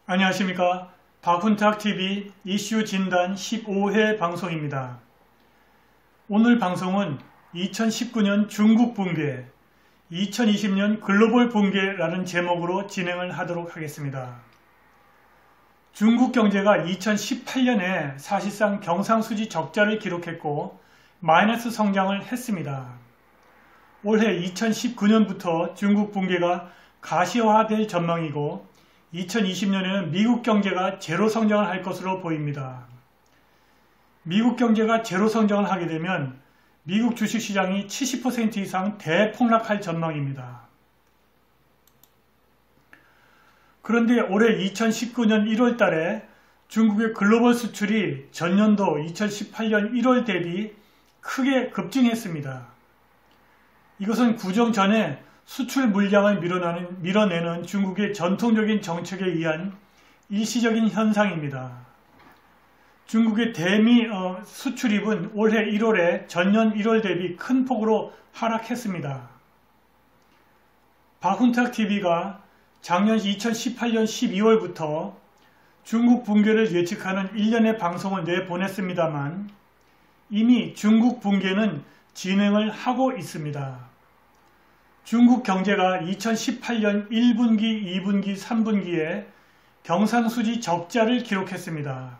안녕하십니까. 박훈탁TV 이슈 진단 15회 방송입니다. 오늘 방송은 2019년 중국 붕괴, 2020년 글로벌 붕괴라는 제목으로 진행을 하도록 하겠습니다. 중국 경제가 2018년에 사실상 경상수지 적자를 기록했고 마이너스 성장을 했습니다. 올해 2019년부터 중국 붕괴가 가시화될 전망이고 2020년에는 미국 경제가 제로 성장을 할 것으로 보입니다. 미국 경제가 제로 성장을 하게 되면 미국 주식시장이 70% 이상 대폭락할 전망입니다. 그런데 올해 2019년 1월 달에 중국의 글로벌 수출이 전년도 2018년 1월 대비 크게 급증했습니다. 이것은 구정 전에 수출 물량을 밀어내는 중국의 전통적인 정책에 의한 일시적인 현상입니다. 중국의 대미 수출입은 올해 1월에 전년 1월 대비 큰 폭으로 하락했습니다. 박훈탁TV가 작년 2018년 12월부터 중국 붕괴를 예측하는 일련의 방송을 내보냈습니다만 이미 중국 붕괴는 진행을 하고 있습니다. 중국 경제가 2018년 1분기, 2분기, 3분기에 경상수지 적자를 기록했습니다.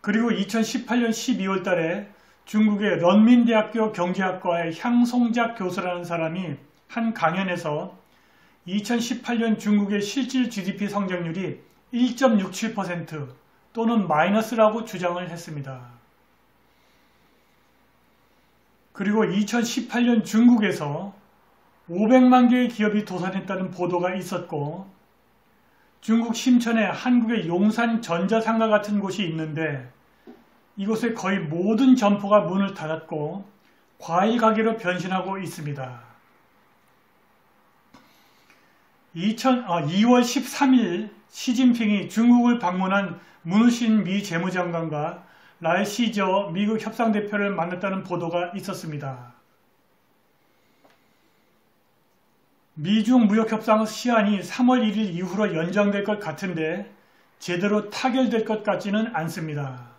그리고 2018년 12월 달에 중국의 런민대학교 경제학과의 향송작 교수라는 사람이 한 강연에서 2018년 중국의 실질 GDP 성장률이 1.67% 또는 마이너스라고 주장을 했습니다. 그리고 2018년 중국에서 500만 개의 기업이 도산했다는 보도가 있었고 중국 심천에 한국의 용산 전자상가 같은 곳이 있는데 이곳의 거의 모든 점포가 문을 닫았고 과일 가게로 변신하고 있습니다. 2월 13일 시진핑이 중국을 방문한 문우신 미 재무장관과 라이시저 미국 협상대표를 만났다는 보도가 있었습니다. 미중 무역협상 시한이 3월 1일 이후로 연장될 것 같은데 제대로 타결될 것 같지는 않습니다.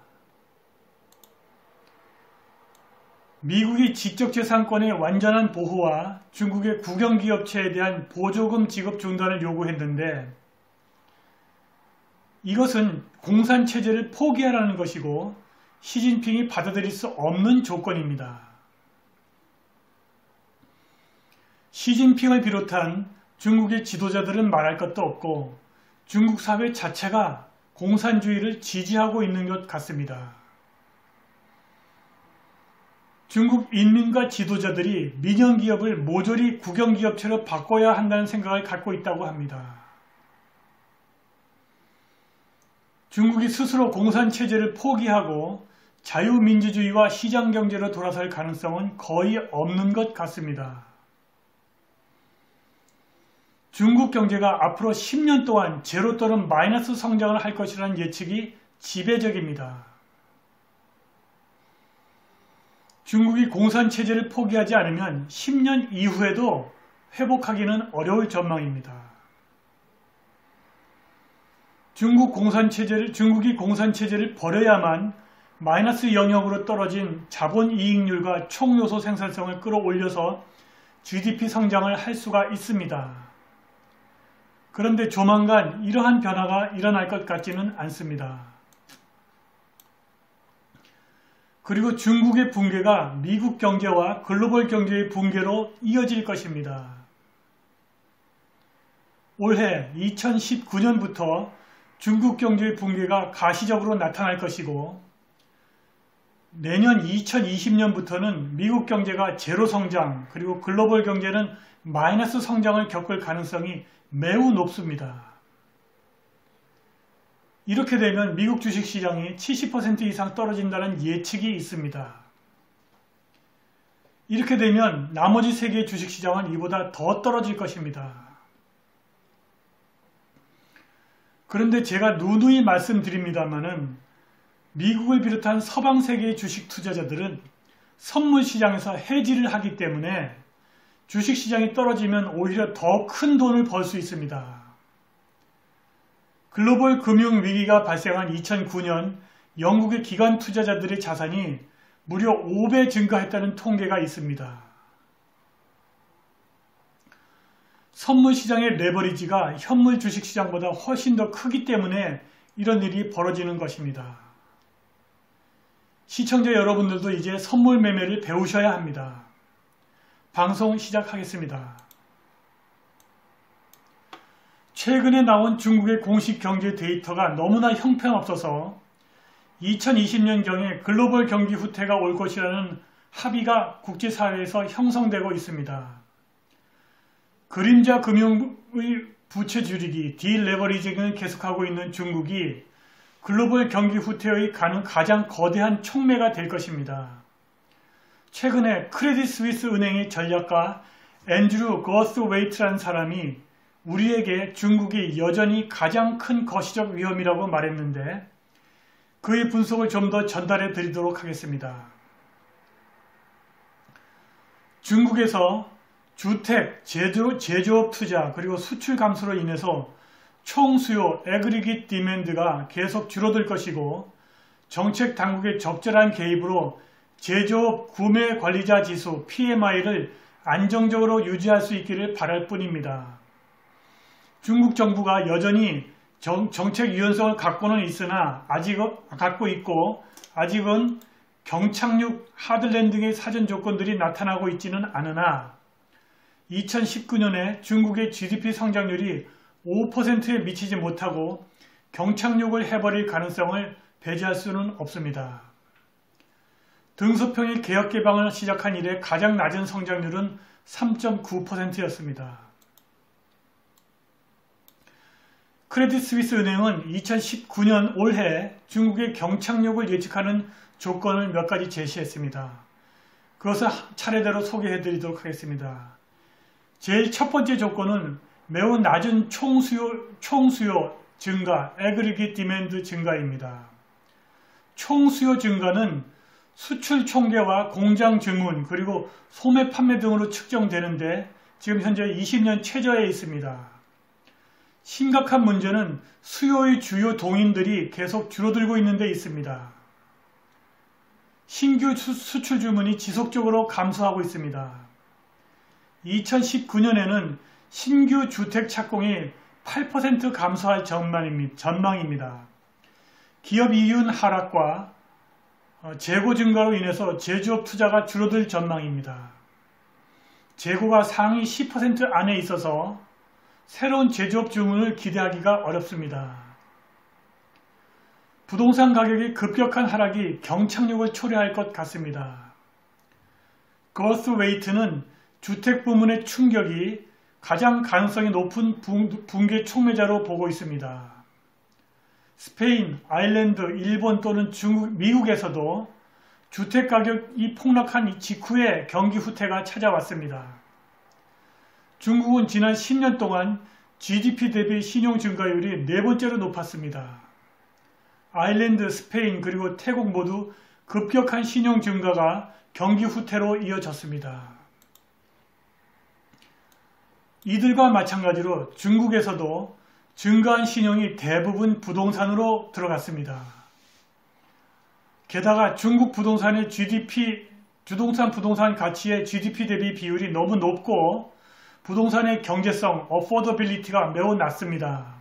미국이 지적재산권의 완전한 보호와 중국의 국영기업체에 대한 보조금 지급 중단을 요구했는데 이것은 공산체제를 포기하라는 것이고 시진핑이 받아들일 수 없는 조건입니다. 시진핑을 비롯한 중국의 지도자들은 말할 것도 없고 중국 사회 자체가 공산주의를 지지하고 있는 것 같습니다. 중국 인민과 지도자들이 민영기업을 모조리 국영기업체로 바꿔야 한다는 생각을 갖고 있다고 합니다. 중국이 스스로 공산체제를 포기하고 자유민주주의와 시장경제로 돌아설 가능성은 거의 없는 것 같습니다. 중국 경제가 앞으로 10년 동안 제로 또는 마이너스 성장을 할 것이라는 예측이 지배적입니다. 중국이 공산체제를 포기하지 않으면 10년 이후에도 회복하기는 어려울 전망입니다. 중국이 공산체제를 버려야만 마이너스 영역으로 떨어진 자본이익률과 총요소 생산성을 끌어올려서 GDP 성장을 할 수가 있습니다. 그런데 조만간 이러한 변화가 일어날 것 같지는 않습니다. 그리고 중국의 붕괴가 미국 경제와 글로벌 경제의 붕괴로 이어질 것입니다. 올해 2019년부터 중국 경제의 붕괴가 가시적으로 나타날 것이고 내년 2020년부터는 미국 경제가 제로 성장 그리고 글로벌 경제는 마이너스 성장을 겪을 가능성이 매우 높습니다. 이렇게 되면 미국 주식시장이 70% 이상 떨어진다는 예측이 있습니다. 이렇게 되면 나머지 세계의 주식시장은 이보다 더 떨어질 것입니다. 그런데 제가 누누이 말씀드립니다마는 미국을 비롯한 서방 세계의 주식 투자자들은 선물 시장에서 해지를 하기 때문에 주식시장이 떨어지면 오히려 더 큰 돈을 벌 수 있습니다. 글로벌 금융 위기가 발생한 2009년 영국의 기관 투자자들의 자산이 무려 5배 증가했다는 통계가 있습니다. 선물 시장의 레버리지가 현물 주식시장보다 훨씬 더 크기 때문에 이런 일이 벌어지는 것입니다. 시청자 여러분들도 이제 선물 매매를 배우셔야 합니다. 방송 시작하겠습니다. 최근에 나온 중국의 공식 경제 데이터가 너무나 형편없어서 2020년경에 글로벌 경기 후퇴가 올 것이라는 합의가 국제사회에서 형성되고 있습니다. 그림자 금융의 부채 줄이기, 딜레버리징을 계속하고 있는 중국이 글로벌 경기 후퇴의 가장 거대한 촉매가 될 것입니다. 최근에 크레딧 스위스 은행의 전략가 앤드류 거스웨이트라는 사람이 우리에게 중국이 여전히 가장 큰 거시적 위험이라고 말했는데 그의 분석을 좀 더 전달해 드리도록 하겠습니다. 중국에서 주택, 제조업 투자 그리고 수출 감소로 인해서 총수요 애그리깃 디맨드가 계속 줄어들 것이고 정책 당국의 적절한 개입으로 제조업 구매 관리자 지수 PMI를 안정적으로 유지할 수 있기를 바랄 뿐입니다. 중국 정부가 여전히 정책 유연성을 갖고는 있으나 갖고 있고 아직은 경착륙 하들랜딩의 사전 조건들이 나타나고 있지는 않으나 2019년에 중국의 GDP 성장률이 5%에 미치지 못하고 경착륙을 해버릴 가능성을 배제할 수는 없습니다. 등소평의 개혁 개방을 시작한 이래 가장 낮은 성장률은 3.9%였습니다. 크레딧 스위스 은행은 2019년 올해 중국의 경착륙을 예측하는 조건을 몇 가지 제시했습니다. 그것을 차례대로 소개해 드리도록 하겠습니다. 제일 첫 번째 조건은 매우 낮은 총수요 증가, 애그리깃 디맨드 증가입니다. 총수요 증가는 수출 총계와 공장 증문 그리고 소매 판매 등으로 측정되는데 지금 현재 20년 최저에 있습니다. 심각한 문제는 수요의 주요 동인들이 계속 줄어들고 있는 데 있습니다. 신규 수출 주문이 지속적으로 감소하고 있습니다. 2019년에는 신규 주택 착공이 8% 감소할 전망입니다. 기업 이윤 하락과 재고 증가로 인해서 제조업 투자가 줄어들 전망입니다. 재고가 상위 10% 안에 있어서 새로운 제조업 주문을 기대하기가 어렵습니다. 부동산 가격의 급격한 하락이 경착륙을 초래할 것 같습니다. 거스웨이트는 주택 부문의 충격이 가장 가능성이 높은 붕괴 촉매자로 보고 있습니다. 스페인, 아일랜드, 일본 또는 미국에서도 주택 가격이 폭락한 직후에 경기 후퇴가 찾아왔습니다. 중국은 지난 10년 동안 GDP 대비 신용 증가율이 4번째로 높았습니다. 아일랜드, 스페인 그리고 태국 모두 급격한 신용 증가가 경기 후퇴로 이어졌습니다. 이들과 마찬가지로 중국에서도 증가한 신용이 대부분 부동산으로 들어갔습니다. 게다가 중국 부동산의 부동산 가치의 GDP 대비 비율이 너무 높고 부동산의 경제성, 어포더빌리티가 매우 낮습니다.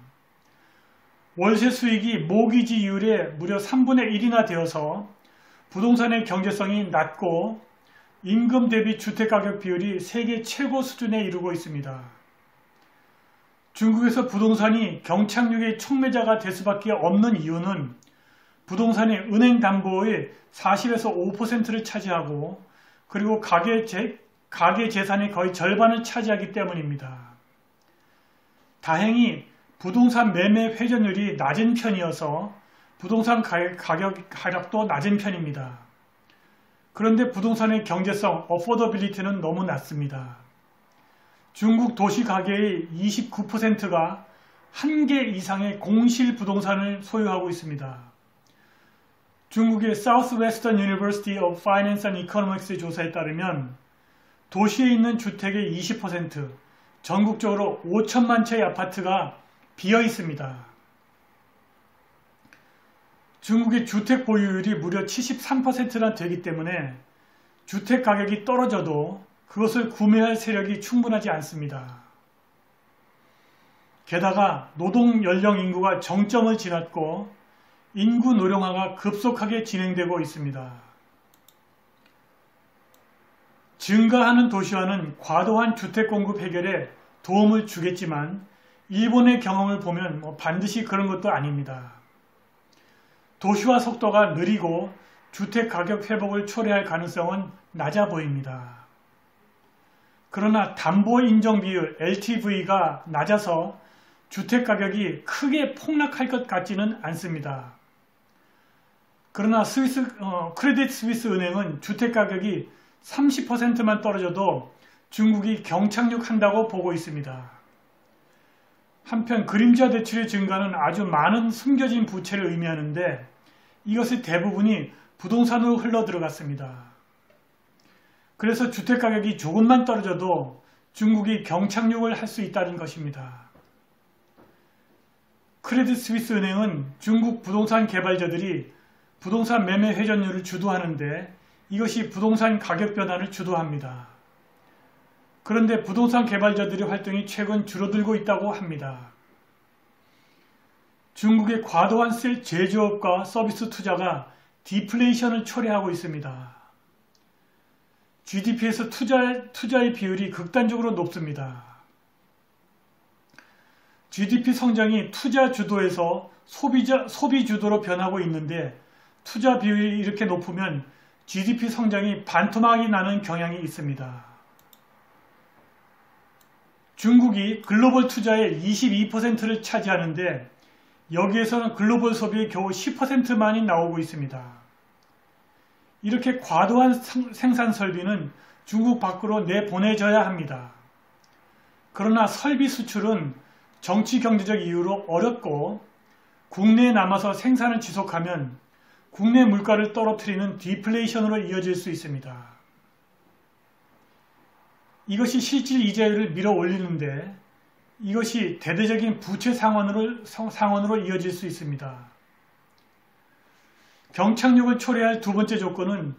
월세 수익이 모기지율의 무려 3분의 1이나 되어서 부동산의 경제성이 낮고 임금 대비 주택가격 비율이 세계 최고 수준에 이르고 있습니다. 중국에서 부동산이 경착륙의 촉매자가 될 수밖에 없는 이유는 부동산이 은행 담보의 40에서 5%를 차지하고 그리고 가계 재산의 거의 절반을 차지하기 때문입니다. 다행히 부동산 매매 회전율이 낮은 편이어서 부동산 가격 하락도 낮은 편입니다. 그런데 부동산의 경제성, 어포더빌리티는 너무 낮습니다. 중국 도시 가계의 29%가 한 개 이상의 공실 부동산을 소유하고 있습니다. 중국의 Southwestern University of Finance and Economics 조사에 따르면 도시에 있는 주택의 20%, 전국적으로 5천만 채의 아파트가 비어 있습니다. 중국의 주택 보유율이 무려 73%나 되기 때문에 주택 가격이 떨어져도 그것을 구매할 세력이 충분하지 않습니다. 게다가 노동 연령 인구가 정점을 지났고 인구 노령화가 급속하게 진행되고 있습니다. 증가하는 도시화는 과도한 주택 공급 해결에 도움을 주겠지만 일본의 경험을 보면 반드시 그런 것도 아닙니다. 도시화 속도가 느리고 주택 가격 회복을 초래할 가능성은 낮아 보입니다. 그러나 담보 인정 비율 LTV가 낮아서 주택 가격이 크게 폭락할 것 같지는 않습니다. 그러나 크레딧 스위스 은행은 주택 가격이 30%만 떨어져도 중국이 경착륙한다고 보고 있습니다. 한편 그림자 대출의 증가는 아주 많은 숨겨진 부채를 의미하는데 이것의 대부분이 부동산으로 흘러 들어갔습니다. 그래서 주택 가격이 조금만 떨어져도 중국이 경착륙을 할 수 있다는 것입니다. 크레딧 스위스 은행은 중국 부동산 개발자들이 부동산 매매 회전율을 주도하는데 이것이 부동산 가격 변화를 주도합니다. 그런데 부동산 개발자들의 활동이 최근 줄어들고 있다고 합니다. 중국의 과도한 제조업과 서비스 투자가 디플레이션을 초래하고 있습니다. GDP에서 투자의 비율이 극단적으로 높습니다. GDP 성장이 투자 주도에서 소비 주도로 변하고 있는데 투자 비율이 이렇게 높으면 GDP 성장이 반토막이 나는 경향이 있습니다. 중국이 글로벌 투자의 22%를 차지하는데 여기에서는 글로벌 소비의 겨우 10%만이 나오고 있습니다. 이렇게 과도한 생산 설비는 중국 밖으로 내보내져야 합니다. 그러나 설비 수출은 정치 경제적 이유로 어렵고 국내에 남아서 생산을 지속하면 국내 물가를 떨어뜨리는 디플레이션으로 이어질 수 있습니다. 이것이 실질 이자율을 밀어 올리는데 이것이 대대적인 부채 상환으로 이어질 수 있습니다. 경착륙을 초래할 두 번째 조건은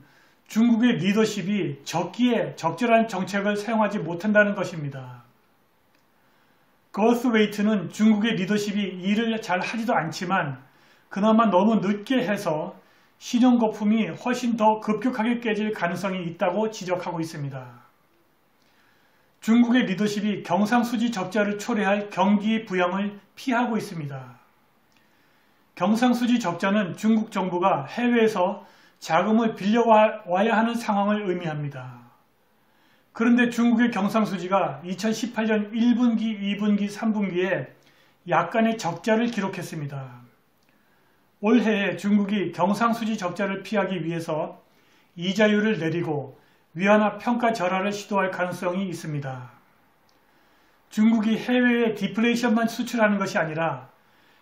중국의 리더십이 적절한 정책을 사용하지 못한다는 것입니다. 거스웨이트는 중국의 리더십이 일을 잘 하지도 않지만 그나마 너무 늦게 해서 신용거품이 훨씬 더 급격하게 깨질 가능성이 있다고 지적하고 있습니다. 중국의 리더십이 경상수지 적자를 초래할 경기 부양을 피하고 있습니다. 경상수지 적자는 중국 정부가 해외에서 자금을 빌려와야 하는 상황을 의미합니다. 그런데 중국의 경상수지가 2018년 1분기, 2분기, 3분기에 약간의 적자를 기록했습니다. 올해에 중국이 경상수지 적자를 피하기 위해서 이자율을 내리고 위안화 평가 절하를 시도할 가능성이 있습니다. 중국이 해외에 디플레이션만 수출하는 것이 아니라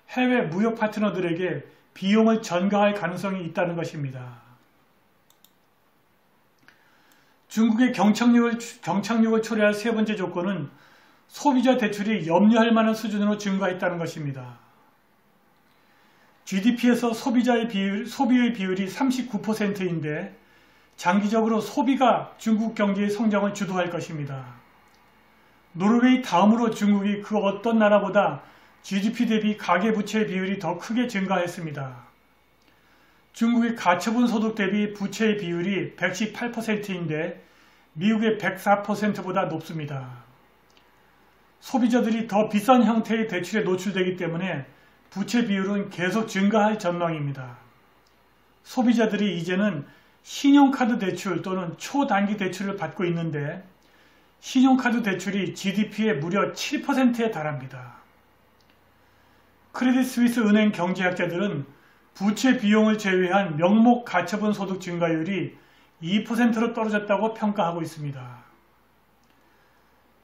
해외 무역 파트너들에게 비용을 전가할 가능성이 있다는 것입니다. 중국의 경착륙을 초래할 세 번째 조건은 소비자 대출이 염려할 만한 수준으로 증가했다는 것입니다. GDP에서 소비의 비율이 39%인데 장기적으로 소비가 중국 경제의 성장을 주도할 것입니다. 노르웨이 다음으로 중국이 그 어떤 나라보다 GDP 대비 가계부채 비율이 더 크게 증가했습니다. 중국의 가처분 소득 대비 부채의 비율이 118%인데 미국의 104%보다 높습니다. 소비자들이 더 비싼 형태의 대출에 노출되기 때문에 부채 비율은 계속 증가할 전망입니다. 소비자들이 이제는 신용카드 대출 또는 초단기 대출을 받고 있는데 신용카드 대출이 GDP의 무려 7%에 달합니다. 크레딧 스위스 은행 경제학자들은 부채 비용을 제외한 명목 가처분 소득 증가율이 2%로 떨어졌다고 평가하고 있습니다.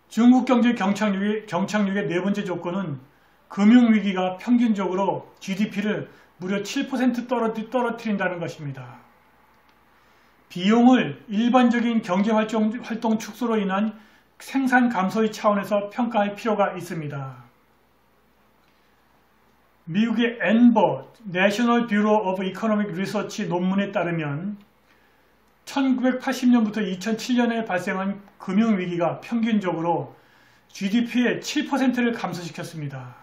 중국 경제 경착륙의 네 번째 조건은 금융위기가 평균적으로 GDP를 무려 7% 떨어뜨린다는 것입니다. 비용을 일반적인 경제활동 축소로 인한 생산 감소의 차원에서 평가할 필요가 있습니다. 미국의 엔버 내셔널 뷰로 오브 이코노믹 리서치 논문에 따르면 1980년부터 2007년에 발생한 금융위기가 평균적으로 GDP의 7%를 감소시켰습니다.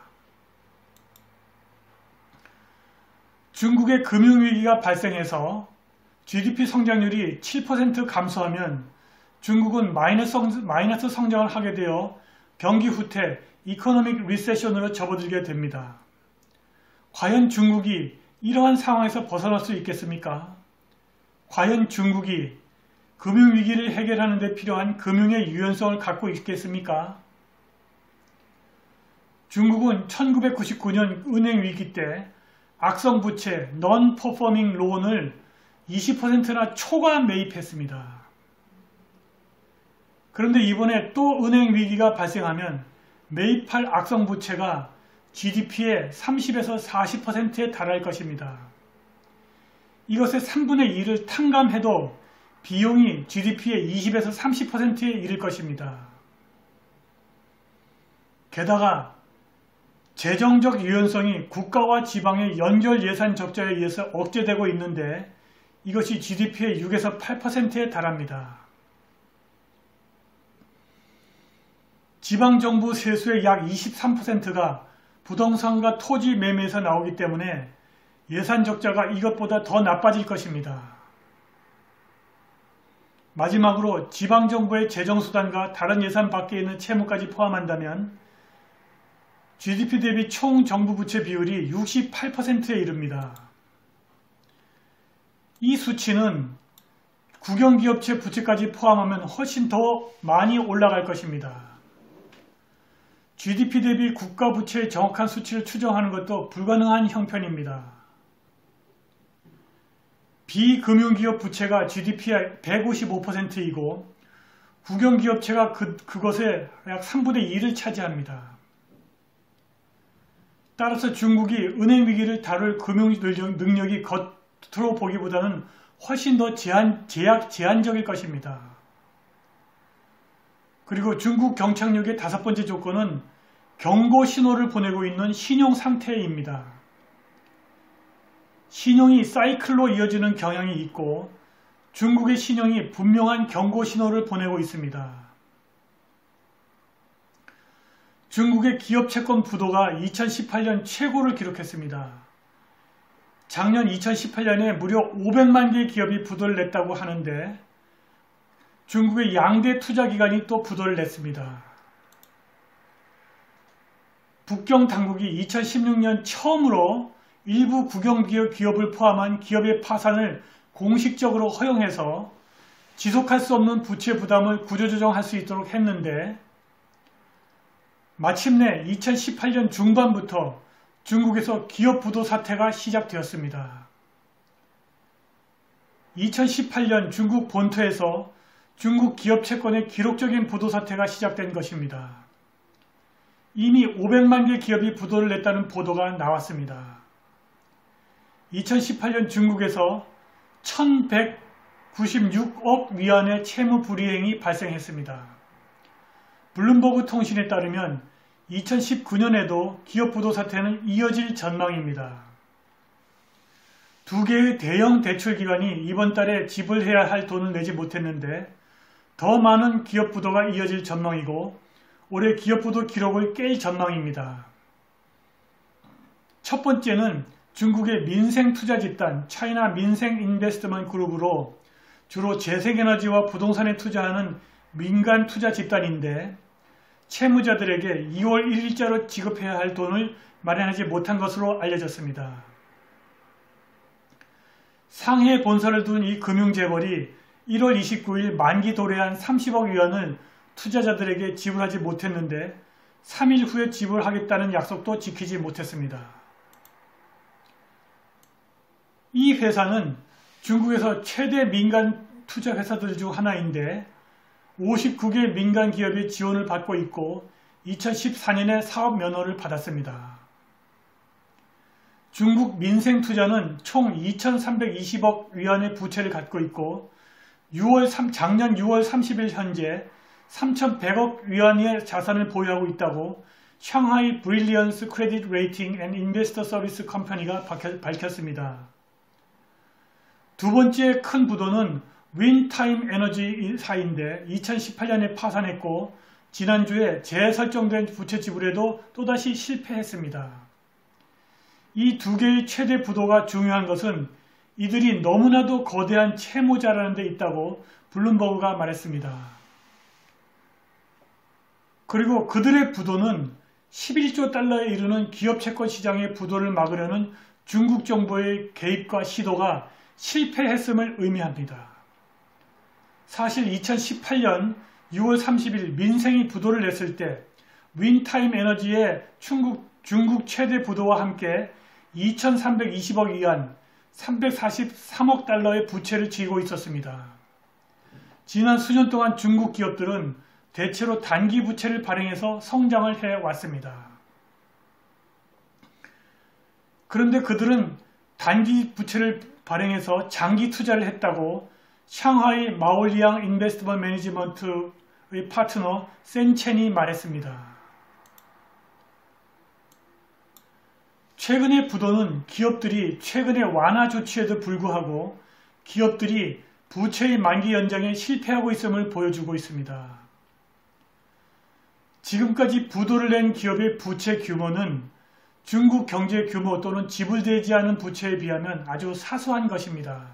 중국의 금융위기가 발생해서 GDP 성장률이 7% 감소하면 중국은 마이너스 성장을 하게 되어 경기 후퇴 이코노믹 리세션으로 접어들게 됩니다. 과연 중국이 이러한 상황에서 벗어날 수 있겠습니까? 과연 중국이 금융위기를 해결하는 데 필요한 금융의 유연성을 갖고 있겠습니까? 중국은 1999년 은행위기 때 악성부채 non-performing loan을 20%나 초과 매입했습니다. 그런데 이번에 또 은행위기가 발생하면 매입할 악성부채가 GDP의 30에서 40%에 달할 것입니다. 이것의 3분의 2를 탕감해도 비용이 GDP의 20에서 30%에 이를 것입니다. 게다가 재정적 유연성이 국가와 지방의 연결 예산 적자에 의해서 억제되고 있는데 이것이 GDP의 6에서 8%에 달합니다. 지방정부 세수의 약 23%가 부동산과 토지 매매에서 나오기 때문에 예산 적자가 이것보다 더 나빠질 것입니다. 마지막으로 지방정부의 재정수단과 다른 예산 밖에 있는 채무까지 포함한다면 GDP 대비 총 정부 부채 비율이 68%에 이릅니다. 이 수치는 국영기업체 부채까지 포함하면 훨씬 더 많이 올라갈 것입니다. GDP 대비 국가 부채의 정확한 수치를 추정하는 것도 불가능한 형편입니다. 비금융기업 부채가 GDP의 155%이고 국영기업체가 그것의 약 3분의 2를 차지합니다. 따라서 중국이 은행위기를 다룰 금융 능력이 겉으로 보기보다는 훨씬 더 제한적일 것입니다. 그리고 중국 경착륙의 5번째 조건은 경고 신호를 보내고 있는 신용 상태입니다. 신용이 사이클로 이어지는 경향이 있고 중국의 신용이 분명한 경고 신호를 보내고 있습니다. 중국의 기업 채권 부도가 2018년 최고를 기록했습니다. 작년 2018년에 무려 500만 개의 기업이 부도를 냈다고 하는데 중국의 양대 투자기관이 또 부도를 냈습니다. 북경 당국이 2016년 처음으로 일부 국영기업을 포함한 기업의 파산을 공식적으로 허용해서 지속할 수 없는 부채 부담을 구조조정할 수 있도록 했는데 마침내 2018년 중반부터 중국에서 기업 부도 사태가 시작되었습니다. 2018년 중국 본토에서 중국 기업 채권의 기록적인 부도 사태가 시작된 것입니다. 이미 500만 개 기업이 부도를 냈다는 보도가 나왔습니다. 2018년 중국에서 1196억 위안의 채무 불이행이 발생했습니다. 블룸버그 통신에 따르면 2019년에도 기업 부도 사태는 이어질 전망입니다. 두 개의 대형 대출기관이 이번 달에 지불해야 할 돈을 내지 못했는데 더 많은 기업 부도가 이어질 전망이고 올해 기업 부도 기록을 깰 전망입니다. 첫 번째는 중국의 민생 투자 집단 차이나 민생 인베스트먼트 그룹으로 주로 재생에너지와 부동산에 투자하는 민간 투자 집단인데 채무자들에게 2월 1일자로 지급해야 할 돈을 마련하지 못한 것으로 알려졌습니다. 상해 본사를 둔 이 금융재벌이 1월 29일 만기 도래한 30억 위안을 투자자들에게 지불하지 못했는데 3일 후에 지불하겠다는 약속도 지키지 못했습니다. 이 회사는 중국에서 최대 민간 투자 회사들 중 하나인데 59개 민간 기업의 지원을 받고 있고 2014년에 사업 면허를 받았습니다. 중국 민생투자는 총 2,320억 위안의 부채를 갖고 있고 작년 6월 30일 현재 3,100억 위안의 자산을 보유하고 있다고 샹하이 브릴리언스 크레딧 레이팅 앤 인베스터 서비스 컴퍼니가 밝혔습니다. 두 번째 큰 부도는 윈타임 에너지사인데 2018년에 파산했고 지난주에 재설정된 부채 지불에도 또다시 실패했습니다. 이 두 개의 최대 부도가 중요한 것은 이들이 너무나도 거대한 채무자라는 데 있다고 블룸버그가 말했습니다. 그리고 그들의 부도는 11조 달러에 이르는 기업 채권 시장의 부도를 막으려는 중국 정부의 개입과 시도가 실패했음을 의미합니다. 사실 2018년 6월 30일 민생이 부도를 냈을 때 윈타임 에너지의 중국 최대 부도와 함께 2,320억 위안 343억 달러의 부채를 지고 있었습니다. 지난 수년 동안 중국 기업들은 대체로 단기 부채를 발행해서 성장을 해왔습니다. 그런데 그들은 단기 부채를 발행해서 장기 투자를 했다고 샹하이 마올리앙 인베스트먼트 매니지먼트의 파트너 센첸이 말했습니다. 최근의 부도는 기업들이 최근의 완화 조치에도 불구하고 기업들이 부채의 만기 연장에 실패하고 있음을 보여주고 있습니다. 지금까지 부도를 낸 기업의 부채 규모는 중국 경제 규모 또는 지불되지 않은 부채에 비하면 아주 사소한 것입니다.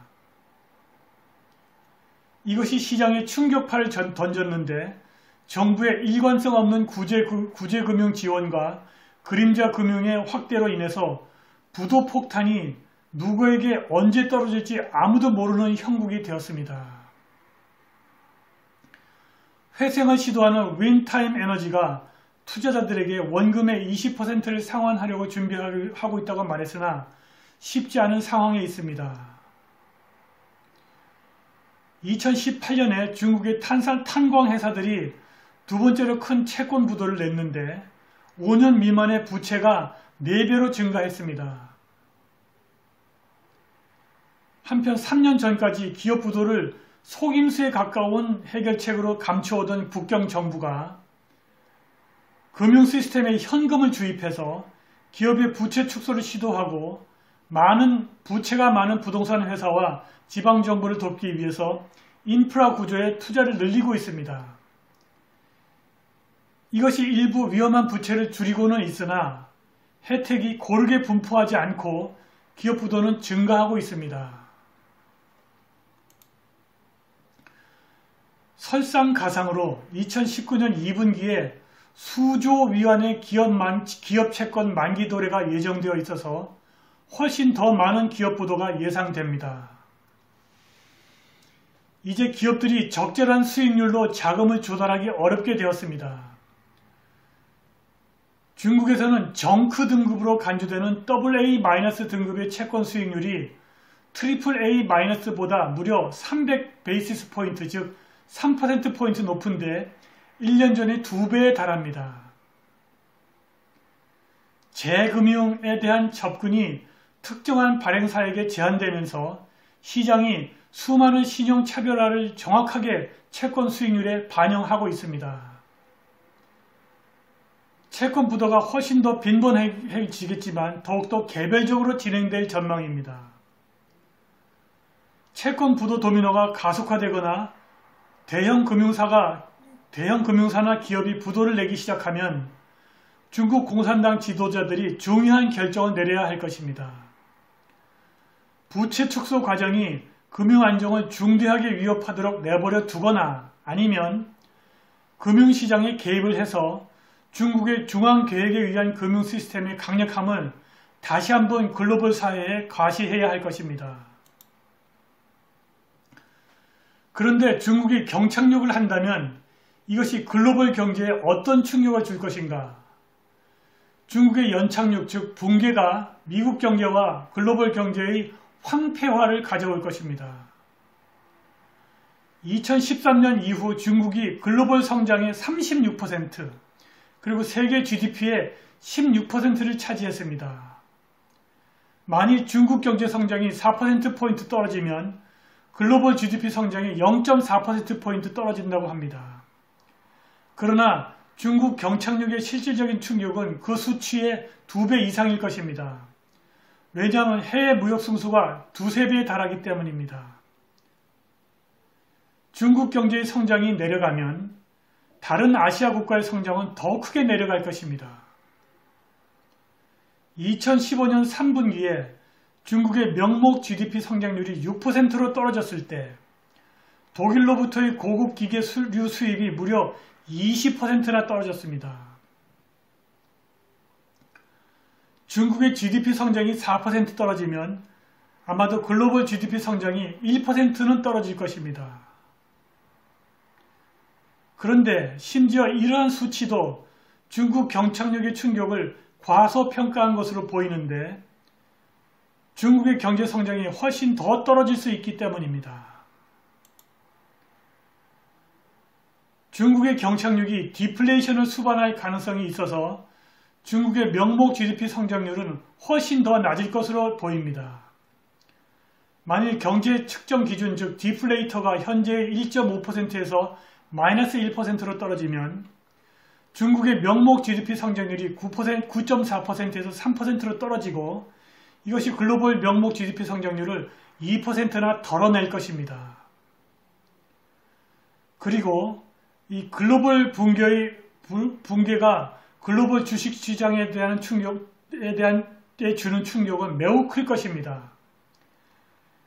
이것이 시장에 충격파를 던졌는데 정부의 일관성 없는 구제금융 지원과 그림자 금융의 확대로 인해서 부도 폭탄이 누구에게 언제 떨어질지 아무도 모르는 형국이 되었습니다. 회생을 시도하는 윈타임 에너지가 투자자들에게 원금의 20%를 상환하려고 준비하고 있다고 말했으나 쉽지 않은 상황에 있습니다. 2018년에 중국의 탄광 회사들이 두 번째로 큰 채권 부도를 냈는데 5년 미만의 부채가 4배로 증가했습니다. 한편 3년 전까지 기업 부도를 속임수에 가까운 해결책으로 감춰오던 북경 정부가 금융 시스템에 현금을 주입해서 기업의 부채 축소를 시도하고 부채가 많은 부동산 회사와 지방정부를 돕기 위해서 인프라 구조에 투자를 늘리고 있습니다. 이것이 일부 위험한 부채를 줄이고는 있으나 혜택이 고르게 분포하지 않고 기업 부도는 증가하고 있습니다. 설상가상으로 2019년 2분기에 수조 위안의 기업 채권 만기 도래가 예정되어 있어서 훨씬 더 많은 기업 부도가 예상됩니다. 이제 기업들이 적절한 수익률로 자금을 조달하기 어렵게 되었습니다. 중국에서는 정크 등급으로 간주되는 AA- 등급의 채권 수익률이 AAA-보다 무려 300베이시스 포인트, 즉 3%포인트 높은데 1년 전에 2배에 달합니다. 재금융에 대한 접근이 특정한 발행사에게 제한되면서 시장이 수많은 신용 차별화를 정확하게 채권 수익률에 반영하고 있습니다. 채권 부도가 훨씬 더 빈번해지겠지만 더욱더 개별적으로 진행될 전망입니다. 채권 부도 도미노가 가속화되거나 대형 금융사나 기업이 부도를 내기 시작하면 중국 공산당 지도자들이 중요한 결정을 내려야 할 것입니다. 부채 축소 과정이 금융 안정을 중대하게 위협하도록 내버려 두거나 아니면 금융시장에 개입을 해서 중국의 중앙계획에 의한 금융 시스템의 강력함을 다시 한번 글로벌 사회에 과시해야 할 것입니다. 그런데 중국이 경착륙을 한다면 이것이 글로벌 경제에 어떤 충격을 줄 것인가? 중국의 연착륙, 즉 붕괴가 미국 경제와 글로벌 경제의 황폐화를 가져올 것입니다. 2013년 이후 중국이 글로벌 성장의 36%, 그리고 세계 GDP의 16%를 차지했습니다. 만일 중국 경제 성장이 4%포인트 떨어지면 글로벌 GDP 성장이 0.4%포인트 떨어진다고 합니다. 그러나 중국 경착륙의 실질적인 충격은 그 수치의 2배 이상일 것입니다. 왜냐하면 해외 무역 승수가 2~3배에 달하기 때문입니다. 중국 경제의 성장이 내려가면 다른 아시아 국가의 성장은 더 크게 내려갈 것입니다. 2015년 3분기에 중국의 명목 GDP 성장률이 6%로 떨어졌을 때 독일로부터의 고급 기계류 수입이 무려 20%나 떨어졌습니다. 중국의 GDP 성장이 4% 떨어지면 아마도 글로벌 GDP 성장이 1%는 떨어질 것입니다. 그런데 심지어 이러한 수치도 중국 경착륙의 충격을 과소평가한 것으로 보이는데 중국의 경제 성장이 훨씬 더 떨어질 수 있기 때문입니다. 중국의 경착륙이 디플레이션을 수반할 가능성이 있어서 중국의 명목 GDP 성장률은 훨씬 더 낮을 것으로 보입니다. 만일 경제 측정 기준 즉 디플레이터가 현재 1.5%에서 마이너스 1%로 떨어지면 중국의 명목 GDP 성장률이 9.4%에서 3%로 떨어지고 이것이 글로벌 명목 GDP 성장률을 2%나 덜어낼 것입니다. 그리고 이 글로벌 붕괴가 글로벌 주식시장에 대한 주는 충격은 매우 클 것입니다.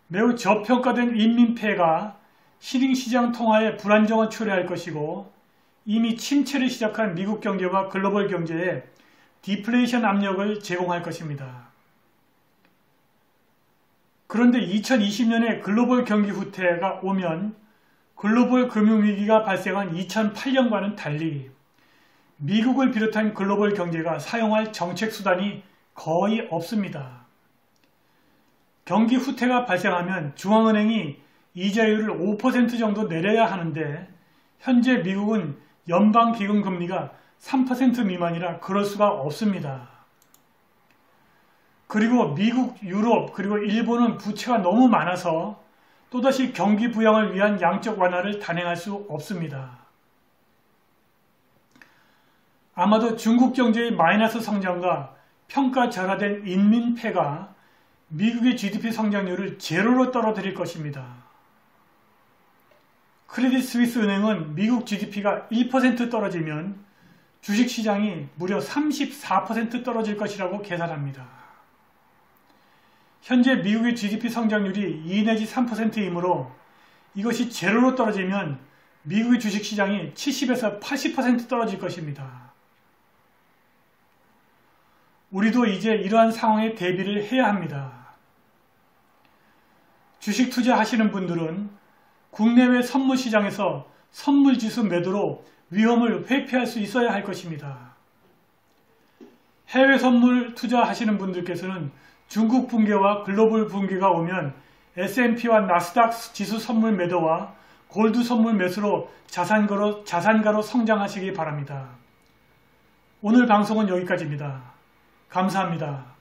매우 저평가된 인민폐가 신흥시장 통화에 불안정을 초래할 것이고 이미 침체를 시작한 미국 경제와 글로벌 경제에 디플레이션 압력을 제공할 것입니다. 그런데 2020년에 글로벌 경기 후퇴가 오면 글로벌 금융위기가 발생한 2008년과는 달리 미국을 비롯한 글로벌 경제가 사용할 정책 수단이 거의 없습니다. 경기 후퇴가 발생하면 중앙은행이 이자율을 5% 정도 내려야 하는데 현재 미국은 연방기금금리가 3% 미만이라 그럴 수가 없습니다. 그리고 미국, 유럽, 그리고 일본은 부채가 너무 많아서 또다시 경기 부양을 위한 양적 완화를 단행할 수 없습니다. 아마도 중국 경제의 마이너스 성장과 평가절하된 인민폐가 미국의 GDP 성장률을 제로로 떨어뜨릴 것입니다. 크레딧 스위스 은행은 미국 GDP가 1% 떨어지면 주식시장이 무려 34% 떨어질 것이라고 계산합니다. 현재 미국의 GDP 성장률이 2 내지 3%이므로 이것이 제로로 떨어지면 미국의 주식시장이 70에서 80% 떨어질 것입니다. 우리도 이제 이러한 상황에 대비를 해야 합니다. 주식 투자하시는 분들은 국내외 선물시장에서 선물지수 매도로 위험을 회피할 수 있어야 할 것입니다. 해외 선물 투자하시는 분들께서는 중국 붕괴와 글로벌 붕괴가 오면 S&P와 나스닥 지수 선물 매도와 골드 선물 매수로 자산가로 성장하시기 바랍니다. 오늘 방송은 여기까지입니다. 감사합니다.